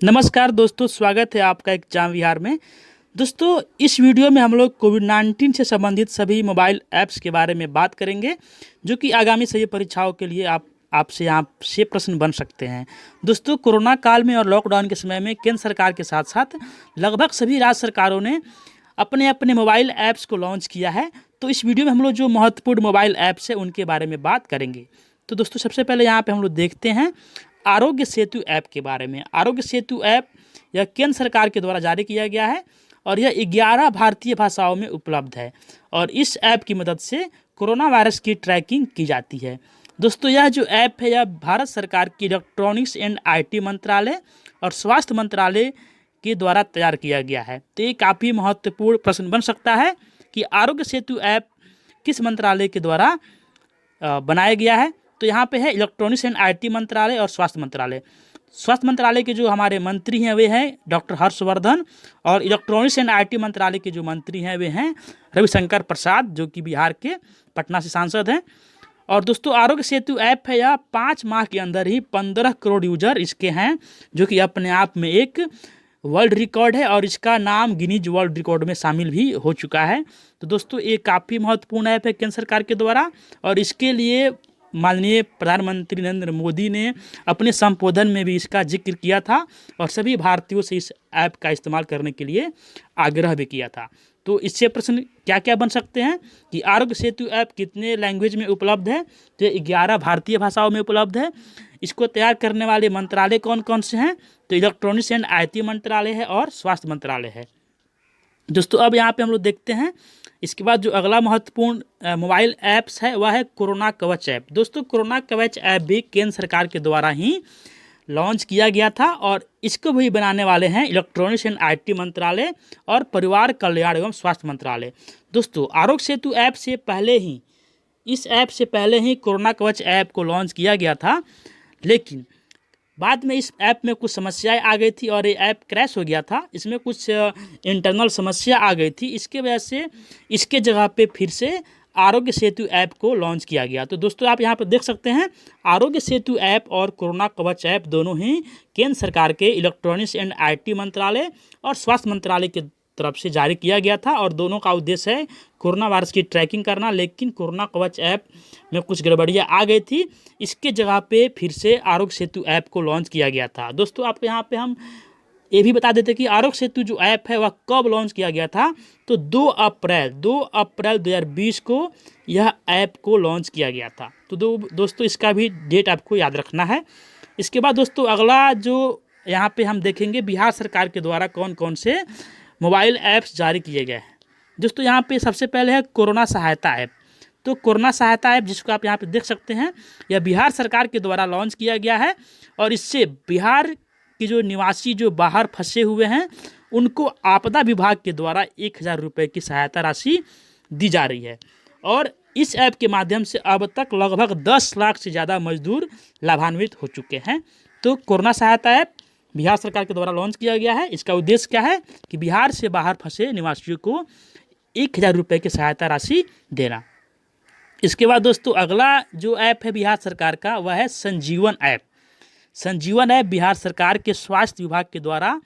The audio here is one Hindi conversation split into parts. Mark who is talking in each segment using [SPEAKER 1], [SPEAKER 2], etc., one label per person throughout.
[SPEAKER 1] नमस्कार दोस्तों, स्वागत है आपका एग्जाम विहार में। दोस्तों, इस वीडियो में हम लोग कोविड-19 से संबंधित सभी मोबाइल ऐप्स के बारे में बात करेंगे, जो कि आगामी सभी परीक्षाओं के लिए आपसे यहाँ से प्रश्न बन सकते हैं। दोस्तों, कोरोना काल में और लॉकडाउन के समय में केंद्र सरकार के साथ-साथ लगभग सभी राज्य सरकारों ने अपने-अपने मोबाइल ऐप्स को लॉन्च किया है। तो इस वीडियो में हम लोग जो महत्वपूर्ण मोबाइल ऐप्स हैं, उनके बारे में बात करेंगे। तो दोस्तों, सबसे पहले यहाँ पे हम लोग देखते हैं आरोग्य सेतु ऐप के बारे में। आरोग्य सेतु ऐप यह केंद्र सरकार के द्वारा जारी किया गया है और यह 11 भारतीय भाषाओं में उपलब्ध है और इस ऐप की मदद से कोरोना वायरस की ट्रैकिंग की जाती है। दोस्तों, यह जो ऐप है, यह भारत सरकार की इलेक्ट्रॉनिक्स एंड आईटी मंत्रालय और स्वास्थ्य मंत्रालय के द्वारा तैयार किया गया है। तो ये काफ़ी महत्वपूर्ण प्रश्न बन सकता है कि आरोग्य सेतु ऐप किस मंत्रालय के द्वारा बनाया गया है। तो यहाँ पे है इलेक्ट्रॉनिक्स एंड आईटी मंत्रालय और स्वास्थ्य मंत्रालय। स्वास्थ्य मंत्रालय के जो हमारे मंत्री हैं वे हैं डॉक्टर हर्षवर्धन, और इलेक्ट्रॉनिक्स एंड आईटी मंत्रालय के जो मंत्री हैं वे हैं रविशंकर प्रसाद, जो कि बिहार के पटना से सांसद हैं। और दोस्तों, आरोग्य सेतु ऐप है, यह 5 माह के अंदर ही 15 करोड़ यूजर इसके हैं, जो कि अपने आप में एक वर्ल्ड रिकॉर्ड है और इसका नाम गिनीज वर्ल्ड रिकॉर्ड में शामिल भी हो चुका है। तो दोस्तों, ये काफ़ी महत्वपूर्ण ऐप है केंद्र सरकार के द्वारा, और इसके लिए माननीय प्रधानमंत्री नरेंद्र मोदी ने अपने संबोधन में भी इसका जिक्र किया था और सभी भारतीयों से इस ऐप का इस्तेमाल करने के लिए आग्रह भी किया था। तो इससे प्रश्न क्या क्या बन सकते हैं कि आरोग्य सेतु ऐप कितने लैंग्वेज में उपलब्ध है। तो 11 भारतीय भाषाओं में उपलब्ध है। इसको तैयार करने वाले मंत्रालय कौन कौन से हैं, तो इलेक्ट्रॉनिक्स एंड आईटी मंत्रालय है और स्वास्थ्य मंत्रालय है। दोस्तों, अब यहाँ पे हम लोग देखते हैं इसके बाद जो अगला महत्वपूर्ण मोबाइल ऐप्स है वह है कोरोना कवच ऐप। दोस्तों, कोरोना कवच ऐप भी केंद्र सरकार के द्वारा ही लॉन्च किया गया था और इसको भी बनाने वाले हैं इलेक्ट्रॉनिक्स एंड आईटी मंत्रालय और परिवार कल्याण एवं स्वास्थ्य मंत्रालय। दोस्तों, आरोग्य सेतु ऐप से पहले ही इस ऐप से पहले ही कोरोना कवच ऐप को लॉन्च किया गया था, लेकिन बाद में इस ऐप में कुछ समस्याएं आ गई थी और ये ऐप क्रैश हो गया था। इसमें कुछ इंटरनल समस्या आ गई थी, इसके वजह से इसके जगह पे फिर से आरोग्य सेतु ऐप को लॉन्च किया गया। तो दोस्तों, आप यहाँ पर देख सकते हैं आरोग्य सेतु ऐप और कोरोना कवच ऐप दोनों ही केंद्र सरकार के इलेक्ट्रॉनिक्स एंड आईटी मंत्रालय और स्वास्थ्य मंत्रालय के तरफ से जारी किया गया था और दोनों का उद्देश्य है कोरोना वायरस की ट्रैकिंग करना। लेकिन कोरोना कवच ऐप में कुछ गड़बड़ियाँ आ गई थी, इसके जगह पे फिर से आरोग्य सेतु ऐप को लॉन्च किया गया था। दोस्तों, आपको यहाँ पे हम ये भी बता देते कि आरोग्य सेतु जो ऐप है वह कब लॉन्च किया गया था। तो 2 अप्रैल 2020 को यह ऐप को लॉन्च किया गया था। तो दोस्तों, इसका भी डेट आपको याद रखना है। इसके बाद दोस्तों, अगला जो यहाँ पे हम देखेंगे बिहार सरकार के द्वारा कौन कौन से मोबाइल ऐप्स जारी किए गए हैं। दोस्तों, यहाँ पे सबसे पहले है कोरोना सहायता ऐप। तो कोरोना सहायता ऐप, जिसको आप यहाँ पे देख सकते हैं, यह बिहार सरकार के द्वारा लॉन्च किया गया है और इससे बिहार के जो निवासी जो बाहर फंसे हुए हैं उनको आपदा विभाग के द्वारा 1000 रुपये की सहायता राशि दी जा रही है। और इस ऐप के माध्यम से अब तक लगभग 10 लाख से ज़्यादा मजदूर लाभान्वित हो चुके हैं। तो कोरोना सहायता ऐप बिहार सरकार के द्वारा लॉन्च किया गया है। इसका उद्देश्य क्या है कि बिहार से बाहर फंसे निवासियों को 1000 रुपये की सहायता राशि देना। इसके बाद दोस्तों, अगला जो ऐप है बिहार सरकार का वह है संजीवन ऐप। संजीवन ऐप बिहार सरकार के स्वास्थ्य विभाग के द्वारा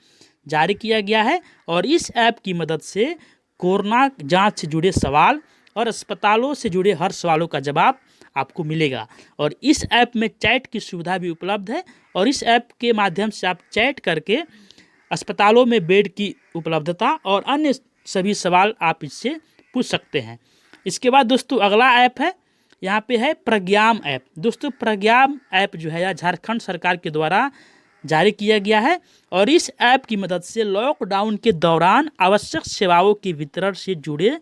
[SPEAKER 1] जारी किया गया है और इस ऐप की मदद से कोरोना जांच से जुड़े सवाल और अस्पतालों से जुड़े हर सवालों का जवाब आपको मिलेगा। और इस ऐप में चैट की सुविधा भी उपलब्ध है और इस ऐप के माध्यम से आप चैट करके अस्पतालों में बेड की उपलब्धता और अन्य सभी सवाल आप इससे पूछ सकते हैं। इसके बाद दोस्तों, अगला ऐप है, यहाँ पे है प्रज्ञाम ऐप। दोस्तों, प्रज्ञाम ऐप जो है यह झारखंड सरकार के द्वारा जारी किया गया है और इस ऐप की मदद से लॉकडाउन के दौरान आवश्यक सेवाओं के वितरण से जुड़े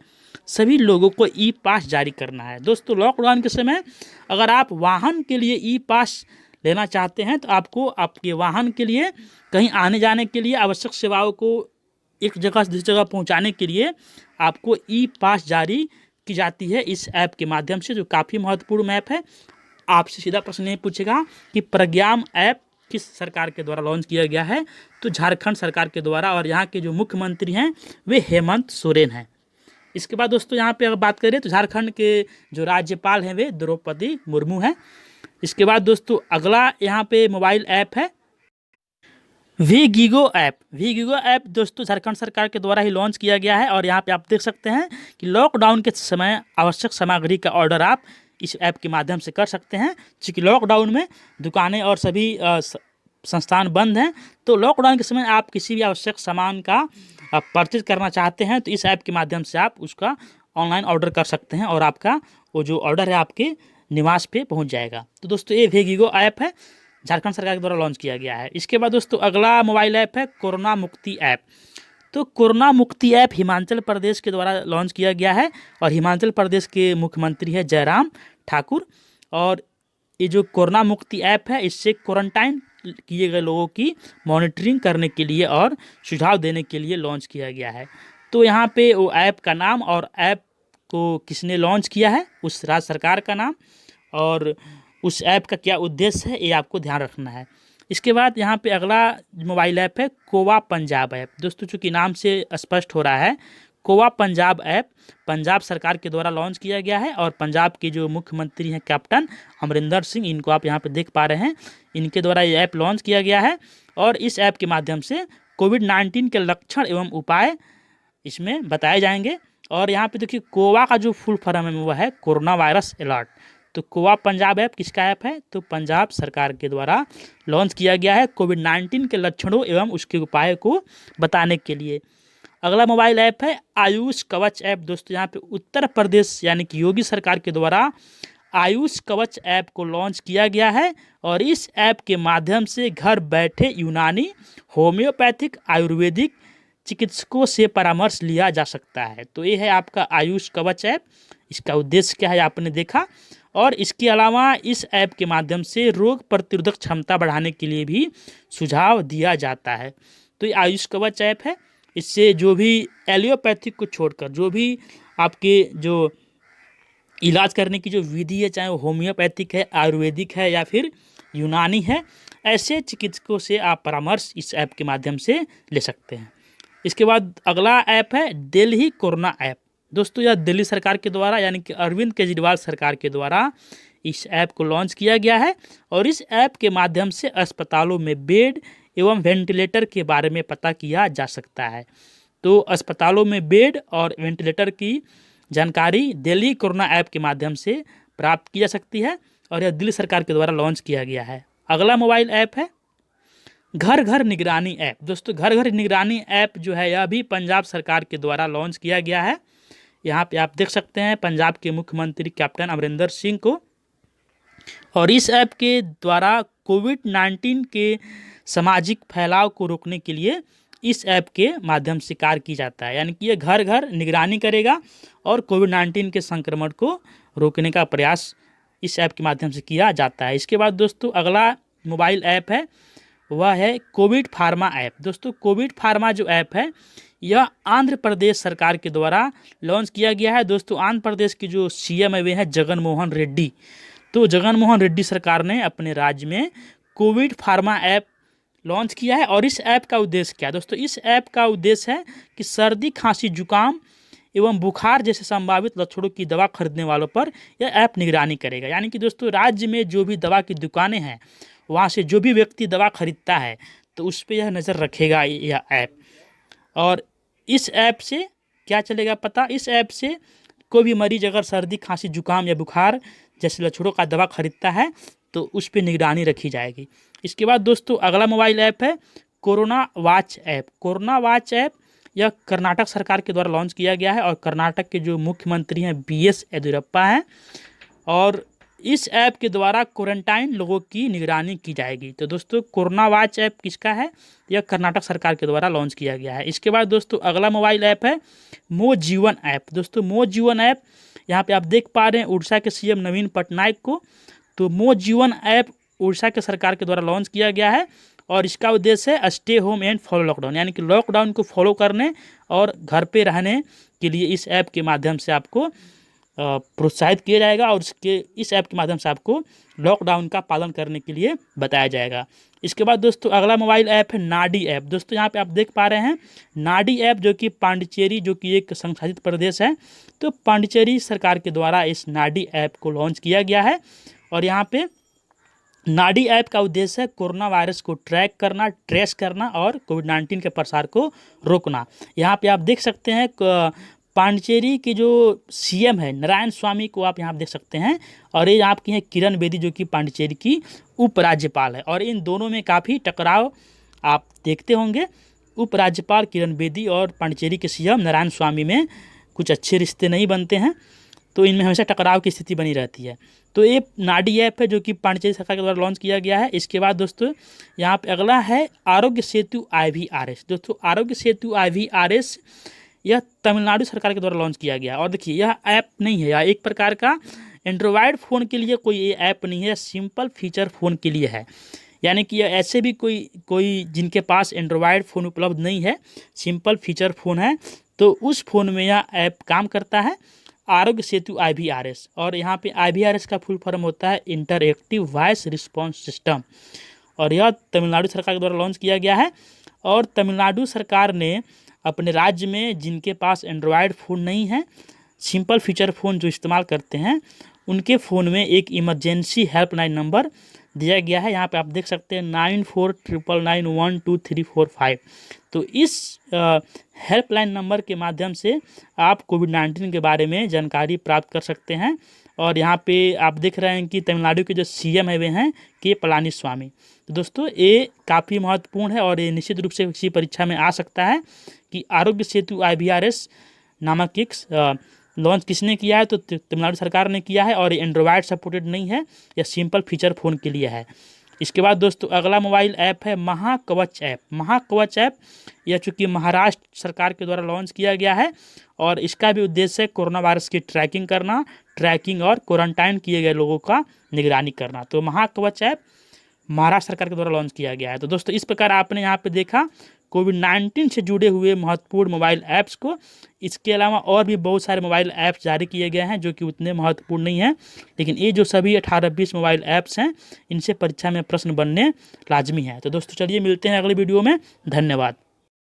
[SPEAKER 1] सभी लोगों को ई पास जारी करना है। दोस्तों, लॉकडाउन के समय अगर आप वाहन के लिए ई पास लेना चाहते हैं तो आपको आपके वाहन के लिए कहीं आने जाने के लिए आवश्यक सेवाओं को एक जगह से दूसरी जगह पहुंचाने के लिए आपको ई पास जारी की जाती है इस ऐप के माध्यम से, जो काफ़ी महत्वपूर्ण ऐप है। आपसे सीधा प्रश्न ये पूछेगा कि प्रज्ञाम ऐप किस सरकार के द्वारा लॉन्च किया गया है, तो झारखंड सरकार के द्वारा, और यहाँ के जो मुख्यमंत्री हैं वे हेमंत सोरेन हैं। इसके बाद दोस्तों, यहाँ पे अगर बात करें तो झारखंड के जो राज्यपाल हैं वे द्रौपदी मुर्मू हैं। इसके बाद दोस्तों, अगला यहाँ पे मोबाइल ऐप है वी गीगो ऐप दोस्तों झारखंड सरकार के द्वारा ही लॉन्च किया गया है। और यहाँ पे आप देख सकते हैं कि लॉकडाउन के समय आवश्यक सामग्री का ऑर्डर आप इस ऐप के माध्यम से कर सकते हैं। चूँकि लॉकडाउन में दुकानें और सभी संस्थान बंद हैं, तो लॉकडाउन के समय आप किसी भी आवश्यक सामान का परचेज करना चाहते हैं तो इस ऐप के माध्यम से आप उसका ऑनलाइन ऑर्डर कर सकते हैं और आपका वो जो ऑर्डर है आपके निवास पे पहुंच जाएगा। तो दोस्तों ये वी गीगो ऐप है, झारखंड सरकार के द्वारा लॉन्च किया गया है। इसके बाद दोस्तों अगला मोबाइल ऐप है कोरोना मुक्ति ऐप। तो कोरोना मुक्ति ऐप हिमाचल प्रदेश के द्वारा लॉन्च किया गया है और हिमाचल प्रदेश के मुख्यमंत्री है जयराम ठाकुर। और ये जो कोरोना मुक्ति ऐप है इससे क्वारंटाइन किए गए लोगों की मॉनिटरिंग करने के लिए और सुझाव देने के लिए लॉन्च किया गया है। तो यहाँ पे वो ऐप का नाम और ऐप को किसने लॉन्च किया है, उस राज्य सरकार का नाम और उस ऐप का क्या उद्देश्य है, ये आपको ध्यान रखना है। इसके बाद यहाँ पे अगला मोबाइल ऐप है कोवा पंजाब ऐप। दोस्तों चूँकि नाम से स्पष्ट हो रहा है, कोवा पंजाब ऐप पंजाब सरकार के द्वारा लॉन्च किया गया है और पंजाब के जो मुख्यमंत्री हैं कैप्टन अमरिंदर सिंह, इनको आप यहाँ पे देख पा रहे हैं, इनके द्वारा ये ऐप लॉन्च किया गया है। और इस ऐप के माध्यम से कोविड-19 के लक्षण एवं उपाय इसमें बताए जाएंगे। और यहाँ पे देखिए कोवा का जो फुल फॉर्म है वो है कोरोना वायरस अलर्ट। तो कोवा पंजाब ऐप किसका ऐप है, तो पंजाब सरकार के द्वारा लॉन्च किया गया है कोविड-19 के लक्षणों एवं उसके उपाय को बताने के लिए। अगला मोबाइल ऐप है आयुष कवच ऐप। दोस्तों यहाँ पे उत्तर प्रदेश यानी कि योगी सरकार के द्वारा आयुष कवच ऐप को लॉन्च किया गया है और इस ऐप के माध्यम से घर बैठे यूनानी, होम्योपैथिक, आयुर्वेदिक चिकित्सकों से परामर्श लिया जा सकता है। तो ये है आपका आयुष कवच ऐप। इसका उद्देश्य क्या है आपने देखा। और इसके अलावा इस ऐप के माध्यम से रोग प्रतिरोधक क्षमता बढ़ाने के लिए भी सुझाव दिया जाता है। तो ये आयुष कवच ऐप है। इससे जो भी एलियोपैथिक को छोड़कर जो भी आपके जो इलाज करने की जो विधि है, चाहे वो होम्योपैथिक है, आयुर्वेदिक है या फिर यूनानी है, ऐसे चिकित्सकों से आप परामर्श इस ऐप के माध्यम से ले सकते हैं। इसके बाद अगला ऐप है दिल्ली कोरोना ऐप। दोस्तों यह दिल्ली सरकार के द्वारा यानी कि अरविंद केजरीवाल सरकार के द्वारा इस ऐप को लॉन्च किया गया है और इस ऐप के माध्यम से अस्पतालों में बेड एवं वेंटिलेटर के बारे में पता किया जा सकता है। तो अस्पतालों में बेड और वेंटिलेटर की जानकारी दिल्ली कोरोना ऐप के माध्यम से प्राप्त की जा सकती है और यह दिल्ली सरकार के द्वारा लॉन्च किया गया है। अगला मोबाइल ऐप है घर घर निगरानी ऐप। दोस्तों घर घर निगरानी ऐप जो है यह भी पंजाब सरकार के द्वारा लॉन्च किया गया है। यहाँ पे आप देख सकते हैं पंजाब के मुख्यमंत्री कैप्टन अमरिंदर सिंह को। और इस ऐप के द्वारा कोविड-19 के सामाजिक फैलाव को रोकने के लिए इस ऐप के माध्यम से कार्य की जाता है। यानी कि ये घर घर निगरानी करेगा और कोविड-19 के संक्रमण को रोकने का प्रयास इस ऐप के माध्यम से किया जाता है। इसके बाद दोस्तों अगला मोबाइल ऐप है वह है कोविड फार्मा ऐप। दोस्तों कोविड फार्मा जो ऐप है यह आंध्र प्रदेश सरकार के द्वारा लॉन्च किया गया है। दोस्तों आंध्र प्रदेश के जो सीएम है वे हैं जगन मोहन रेड्डी। तो जगन मोहन रेड्डी सरकार ने अपने राज्य में कोविड फार्मा ऐप लॉन्च किया है। और इस ऐप का उद्देश्य क्या है दोस्तों, इस ऐप का उद्देश्य है कि सर्दी, खांसी, जुकाम एवं बुखार जैसे संभावित लक्षणों की दवा खरीदने वालों पर यह ऐप निगरानी करेगा। यानी कि दोस्तों राज्य में जो भी दवा की दुकानें हैं वहाँ से जो भी व्यक्ति दवा खरीदता है तो उस पर यह नज़र रखेगा यह ऐप। और इस ऐप से क्या चलेगा पता, इस ऐप से कोई भी मरीज अगर सर्दी, खांसी, जुकाम या बुखार जैसे लक्षणों का दवा खरीदता है तो उस पर निगरानी रखी जाएगी। इसके बाद दोस्तों अगला मोबाइल ऐप है corona watch app. Corona watch app यह कर्नाटक सरकार के द्वारा लॉन्च किया गया है और कर्नाटक के जो मुख्यमंत्री हैं BS येदियुरप्पा हैं। और इस ऐप के द्वारा क्वारंटाइन लोगों की निगरानी की जाएगी। तो दोस्तों कोरोना वॉच ऐप किसका है, यह कर्नाटक सरकार के द्वारा लॉन्च किया गया है। इसके बाद दोस्तों अगला मोबाइल ऐप है मो जीवन ऐप। दोस्तों मो जीवन ऐप यहाँ पे आप देख पा रहे हैं उड़ीसा के CM नवीन पटनायक को। तो मो जीवन ऐप उड़ीसा के सरकार के द्वारा लॉन्च किया गया है और इसका उद्देश्य है stay home and follow lockdown, यानी कि लॉकडाउन को फॉलो करने और घर पे रहने के लिए इस ऐप के माध्यम से आपको प्रोत्साहित किया जाएगा और इस ऐप के माध्यम से आपको लॉकडाउन का पालन करने के लिए बताया जाएगा। इसके बाद दोस्तों अगला मोबाइल ऐप है नाडी ऐप। दोस्तों यहाँ पे आप देख पा रहे हैं नाडी ऐप जो कि पांडिचेरी जो कि एक संघशासित प्रदेश है, तो पांडिचेरी सरकार के द्वारा इस नाडी ऐप को लॉन्च किया गया है। और यहाँ पे नाडी ऐप का उद्देश्य है कोरोना वायरस को ट्रैक करना, ट्रेस करना और कोविड-19 के प्रसार को रोकना। यहाँ पे आप देख सकते हैं पांडिचेरी के जो सीएम है नारायण स्वामी को आप यहाँ देख सकते हैं, और ये आपकी हैं किरण बेदी जो कि पांडिचेरी की उपराज्यपाल है। और इन दोनों में काफ़ी टकराव आप देखते होंगे। उपराज्यपाल किरण बेदी और पांडिचेरी के सीएम नारायण स्वामी में कुछ अच्छे रिश्ते नहीं बनते हैं, तो इनमें हमेशा टकराव की स्थिति बनी रहती है। तो ये नाडी ऐप है जो कि पांडिचेरी सरकार के द्वारा लॉन्च किया गया है। इसके बाद दोस्तों यहाँ पे अगला है आरोग्य सेतु IVRS। दोस्तों आरोग्य सेतु IVRS यह तमिलनाडु सरकार के द्वारा लॉन्च किया गया है। और देखिए यह ऐप नहीं है, यह एक प्रकार का एंड्रॉयड फ़ोन के लिए कोई ये ऐप नहीं है, सिंपल फीचर फ़ोन के लिए है। यानी कि ऐसे भी कोई जिनके पास एंड्रॉयड फ़ोन उपलब्ध नहीं है, सिंपल फीचर फ़ोन है, तो उस फ़ोन में यह ऐप काम करता है, आरोग्य सेतु IVRS। और यहाँ पे IVRS का फुल फॉर्म होता है इंटरएक्टिव वॉइस रिस्पॉन्स सिस्टम, और यह तमिलनाडु सरकार के द्वारा लॉन्च किया गया है। और तमिलनाडु सरकार ने अपने राज्य में जिनके पास एंड्रॉयड फ़ोन नहीं है, सिंपल फीचर फ़ोन जो इस्तेमाल करते हैं, उनके फ़ोन में एक इमरजेंसी हेल्पलाइन नंबर दिया गया है। यहाँ पे आप देख सकते हैं 9499912345। तो इस हेल्पलाइन नंबर के माध्यम से आप कोविड-19 के बारे में जानकारी प्राप्त कर सकते हैं। और यहाँ पे आप देख रहे हैं कि तमिलनाडु के जो सीएम है वे हैं के पलानीस्वामी। तो दोस्तों ये काफ़ी महत्वपूर्ण है और ये निश्चित रूप से किसी परीक्षा में आ सकता है कि आरोग्य सेतु IVRS नामक एक लॉन्च किसने किया है, तो तमिलनाडु सरकार ने किया है, और एंड्रॉयड सपोर्टेड नहीं है, यह सिंपल फीचर फ़ोन के लिए है। इसके बाद दोस्तों अगला मोबाइल ऐप है महाकवच ऐप। महाकवच ऐप यह चूँकि महाराष्ट्र सरकार के द्वारा लॉन्च किया गया है, और इसका भी उद्देश्य है कोरोना वायरस की ट्रैकिंग और क्वारंटाइन किए गए लोगों का निगरानी करना। तो महाकवच ऐप महाराष्ट्र सरकार के द्वारा लॉन्च किया गया है। तो दोस्तों इस प्रकार आपने यहाँ पे देखा कोविड-19 से जुड़े हुए महत्वपूर्ण मोबाइल ऐप्स को। इसके अलावा और भी बहुत सारे मोबाइल ऐप्स जारी किए गए हैं जो कि उतने महत्वपूर्ण नहीं हैं, लेकिन ये जो सभी 18-20 मोबाइल ऐप्स हैं, इनसे परीक्षा में प्रश्न बनने लाजमी है। तो दोस्तों चलिए मिलते हैं अगले वीडियो में। धन्यवाद।